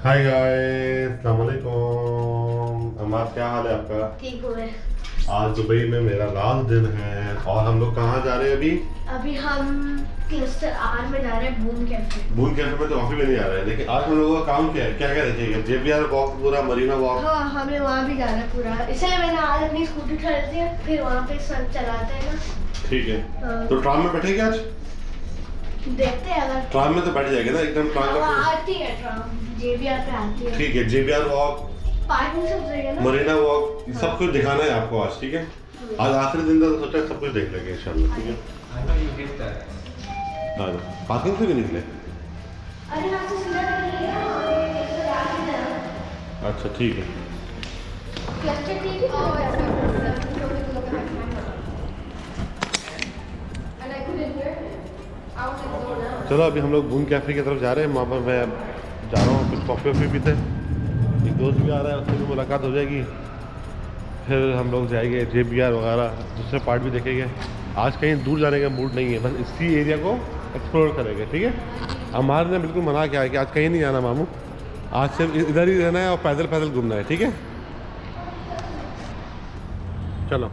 Hi guys, अस्सलाम वालेकुम। अम्माद, क्या हाल है आपका? ठीक हो गए। आज दुबई में मेरा लास्ट दिन है और हम लोग कहाँ जा रहे हैं अभी? अभी हम क्लस्टर आर में जा रहे हैं, बून कैफे। बून कैफे में तो कॉफी भी नहीं आ रहा है, लेकिन आज हम लोगों का काम क्या है, क्या क्या रखिएगा? JBR वॉक, पूरा मरीना वॉक। हाँ, हमें वहाँ भी जाना है पूरा, इसलिए मैंने आज अपनी स्कूटी खरीदी है, फिर वहाँ पे सब चलाते हैं ना। ठीक है। हाँ। तो ट्राम में बैठेंगे आज? देखते हैं अगर ट्राम में तो बैठ जाएंगे ना एकदम ट्राम का। आती है ट्राम, JBR पे आती है। ठीक है, JBR वॉक, पार्किंग सब जगह ना। मरीना वॉक, सब कुछ दिखाना है आपको आज, ठीक है? आज आखिरी दिन था तो सोचा सब कुछ देख लेंगे इंशाल्लाह, ठीक है? हाँ, पार्किंग से भी निकले? अरे यहाँ से सीधा निकलेगा और ये क्लस्टर आर से जाना। अच्छा, ठीक है। क्लस्टर ठीक है और ऐसा चलो अभी हम लोग बून कैफ़े की तरफ जा रहे हैं। वहाँ पर मैं जा रहा हूँ, कुछ कॉफ़ी वॉफ़ी पीते हैं। एक दोस्त भी आ रहा है, उससे भी मुलाकात हो जाएगी। फिर हम लोग जाएंगे JBR वगैरह, दूसरे पार्ट भी देखेंगे। आज कहीं दूर जाने का मूड नहीं है, बस इसी एरिया को एक्सप्लोर करेंगे, ठीक है? हमारे ने बिल्कुल मना किया है कि आज कहीं नहीं जाना मामू, आज सिर्फ इधर ही रहना है और पैदल पैदल घूमना है, ठीक है? चलो।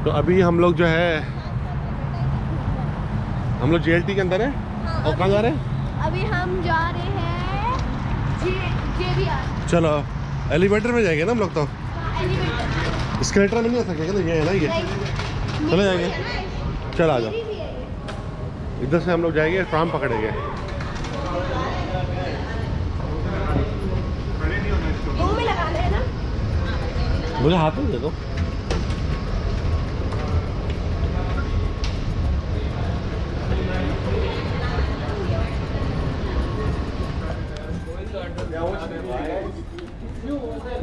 तो अभी हम लोग जो है, हम लोग JLT के अंदर है। हाँ, और कहाँ जा रहे हैं? अभी हम जा रहे हैं JBR। चलो एलिवेटर में जाएंगे ना हम लोग तो। एलिवेटर स्केलेटर में नहीं आ सकते, ये है ना ये। चले जाएंगे, चल आ जाओ। इधर से हम लोग जाएंगे, ट्राम पकड़ेंगे। मुंह में लगाना है ना। मुझे हाथ में दे दो।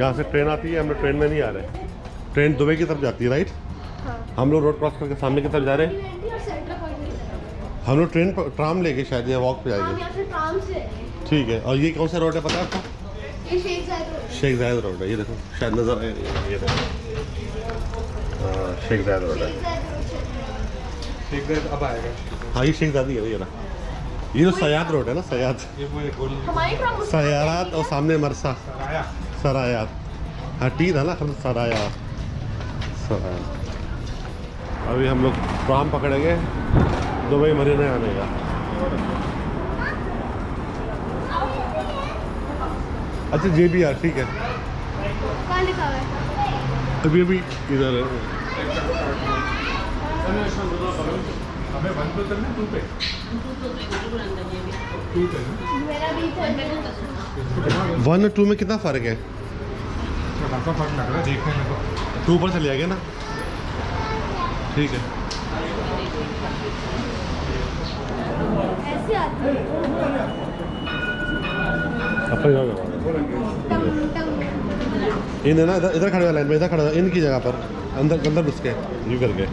यहाँ से ट्रेन आती है, हम लोग ट्रेन में नहीं आ रहे। ट्रेन दुबई की तरफ जाती है, राइट? हाँ। हम लोग रोड क्रॉस करके सामने की तरफ जा रहे हैं। हम लोग ट्रेन पर ट्राम लेके शायद या वॉक पे जाएंगे। ठीक है। और ये कौन सा रोड है पता है आपको? ये शेख जायद रोड। शेख जायद रोड है, ये देखो शायद नजर आए, ये देखो। हाँ, शेख जायद रोड है। शेख जायद अब आएगा। हाँ, ये शेख जायद ही है, ये ना। ये जो सयाद रोड है ना, सयाद, ये वो एक गोली हमारी ट्राम सयारात और सामने मरसा, आया। सरायात। हाँ, टी था ना, सरायात, सरायात। अभी हम लोग ट्राम पकड़ेंगे दुबई मरीना आने का। अच्छा, JBR, ठीक है। कहाँ लिखा हुआ है? अभी अभी इधर है। हमें 1 पे करना है 2 पे? 2 पे ना? मेरा भी था। 1 और 2 में कितना फ़र्क है? खासा फर्क लग रहा है देखने में तो। 2 पर चले जाएंगे ना, ठीक है। ऐसे आती है। अपन यहाँ करवा इन है ना, इधर इधर खड़े हुआ लाइन में, इधर खड़ा इनकी जगह पर, अंदर अंदर घुस के यूँ करके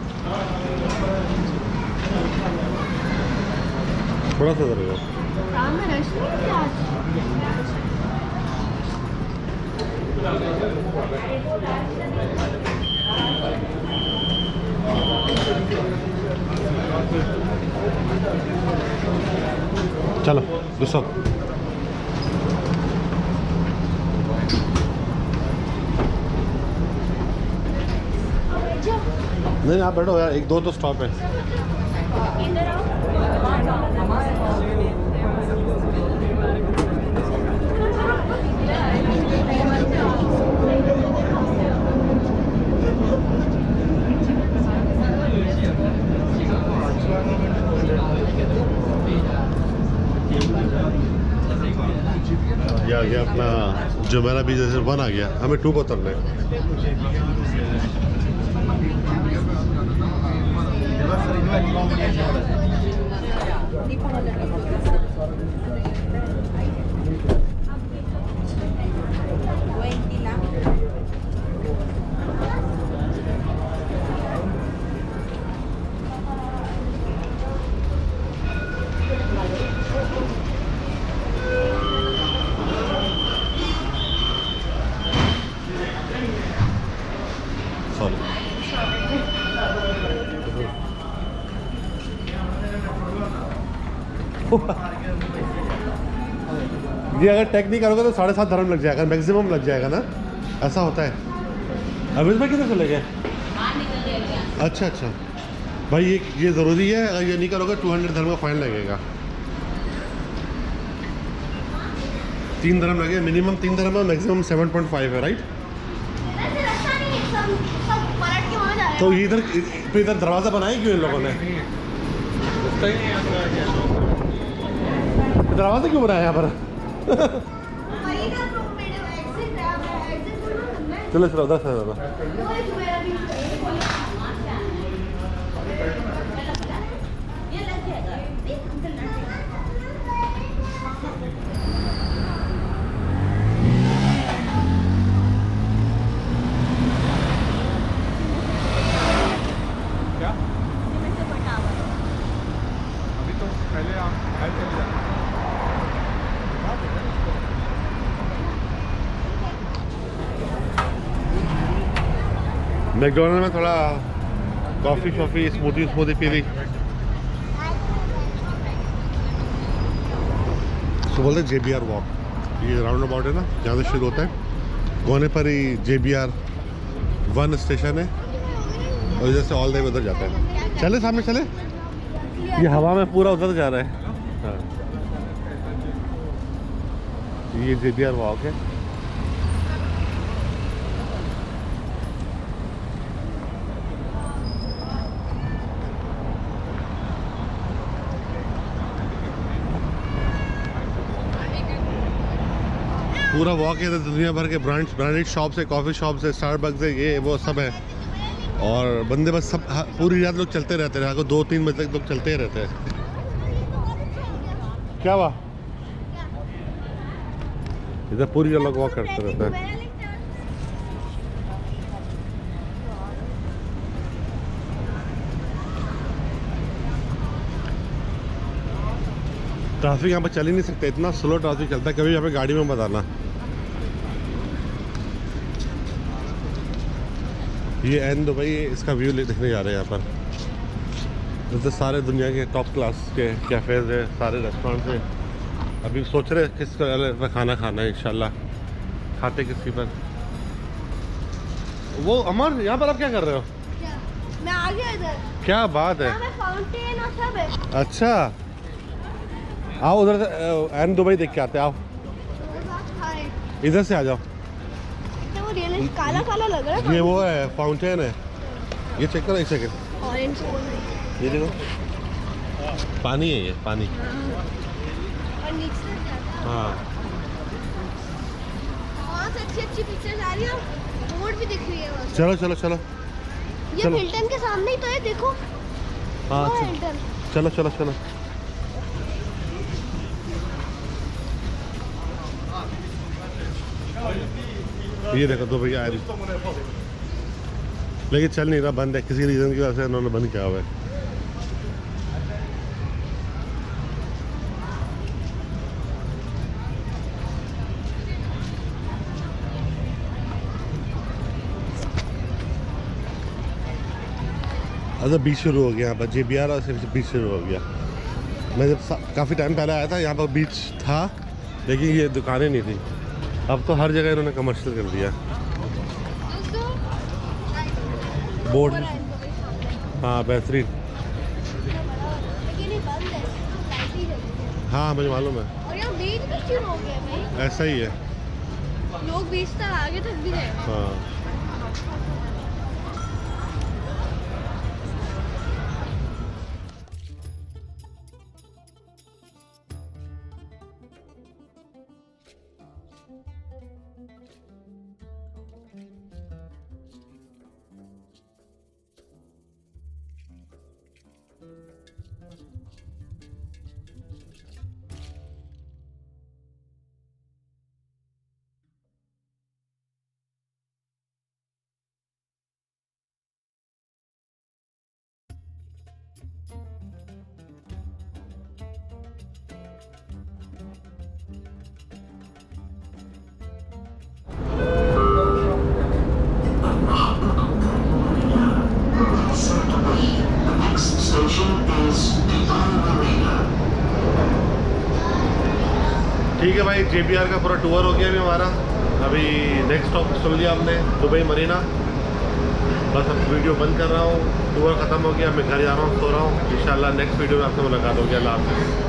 थोड़ा सा इधर हो। ट्राम में रश नहीं है आज। चलो घुसो। नहीं, आप बैठो यार, 1-2 तो स्टॉप है। इधर आओ। आ गया अपना जुमेरा बीच जैसे 1 आ गया, हमें 2 को उतरना है। ये अगर टेक नहीं करोगे तो 7.5 धर्म लग जाएगा, मैक्सिमम लग जाएगा ना, ऐसा होता है। अभी भाई किधर चले गए? अच्छा अच्छा भाई, ये ज़रूरी है, अगर ये नहीं करोगे 200 धर्म का फाइन लगेगा। 3 धर्म लगे, मिनिमम 3 धर्म है, मैक्सिमम 7.5 है, राइट? तो इधर दरवाज़ा बनाया क्यों इन लोगों ने? दरवाज़ा क्यों बनाया यहाँ पर? चलो चलो, 10 है। क्या? अभी तो पहले आप घर चले जाना। मैकडोनल्ड में थोड़ा कॉफ़ी शॉफ़ी स्मूदी पी ली। तो बोलते JBR वॉक, ये राउंड अबाउट है ना, जहाँ से शुरू होता है कोने पर ही JBR 1 स्टेशन है, और इधर से ऑल द वे उधर जाता है। चले सामने चले, ये हवा में पूरा उधर जा रहा है। हाँ, ये JBR वॉक है। पूरा वॉक है, दुनिया भर के ब्रांडेड शॉप्स है, कॉफ़ी शॉप्स है, स्टारबक्स है, ये वो सब है। और बंदे बस सब पूरी रात लोग चलते रहते हैं, 2-3 बजे तक लोग चलते ही रहते हैं। क्या हुआ? इधर पूरी लोग वॉक करते रहते हैं। ट्रैफिक यहाँ पे चल ही नहीं सकते, इतना स्लो ट्रैफिक चलता है, कभी यहाँ पे गाड़ी में मत आना। ये एन दुबई, इसका व्यू देखने जा रहे हैं यहाँ पर। इधर सारे दुनिया के टॉप क्लास के कैफ़ेज़ है, सारे रेस्टोरेंट्स हैं। अभी सोच रहे किस पर खाना खाना है, इंशाल्लाह खाते किसी पर। वो अमर, यहाँ पर आप क्या कर रहे हो? मैं आ गया इधर। क्या बात है, फाउंटेन और सब है। अच्छा आओ उधर से एन दुबई देख के आते, आओ इधर से आ जाओ। वो रियलिस्ट काला काला लग रहा है। ये वो है, फाउंटेन है, ये चेक करो, एक सेकंड। ऑरेंज ये देखो, पानी है, ये पानी। और नीचे हाँ, वहाँ से अच्छी पिक्चर्स आ रही है, बोर्ड भी दिख रही है वहाँ से। चलो चलो चलो ये चलो। हिल्टन के सामने ही तो है, देखो। हाँ वो है हिल्टन। चलो चलो चलो। ये देखो दो भैया आए, लेकिन चल नहीं रहा, बंद है किसी रीज़न की वजह से, उन्होंने बंद किया हुआ है। अच्छा, बीच शुरू हो गया यहाँ पर, JBR और सिर्फ बीच शुरू हो गया। मैं जब काफ़ी टाइम पहले आया था यहाँ पर बीच था, लेकिन ये दुकानें नहीं थी। अब तो हर जगह इन्होंने कमर्शियल कर दिया। बोर्ड, हाँ बेहतरीन। लेकिन ये बंद है, लाइट ही जल रही है। हाँ मुझे मालूम है, और यहाँ बीच भी शुरू हो गया भाई, ऐसा ही है। लोग बीच तक आगे तक भी गए। हाँ ठीक है भाई, JBR का पूरा टूर हो गया अभी हमारा। अभी नेक्स्ट स्टॉप सुन लिया हमने, दुबई मरीना। बस अब वीडियो बंद कर रहा हूँ, टूर ख़त्म हो गया, मैं घर जा रहा हूँ, सो रहा हूँ। इंशाल्लाह नेक्स्ट वीडियो में आपसे मुलाकात होगी। अल्लाह हाफ़िज़।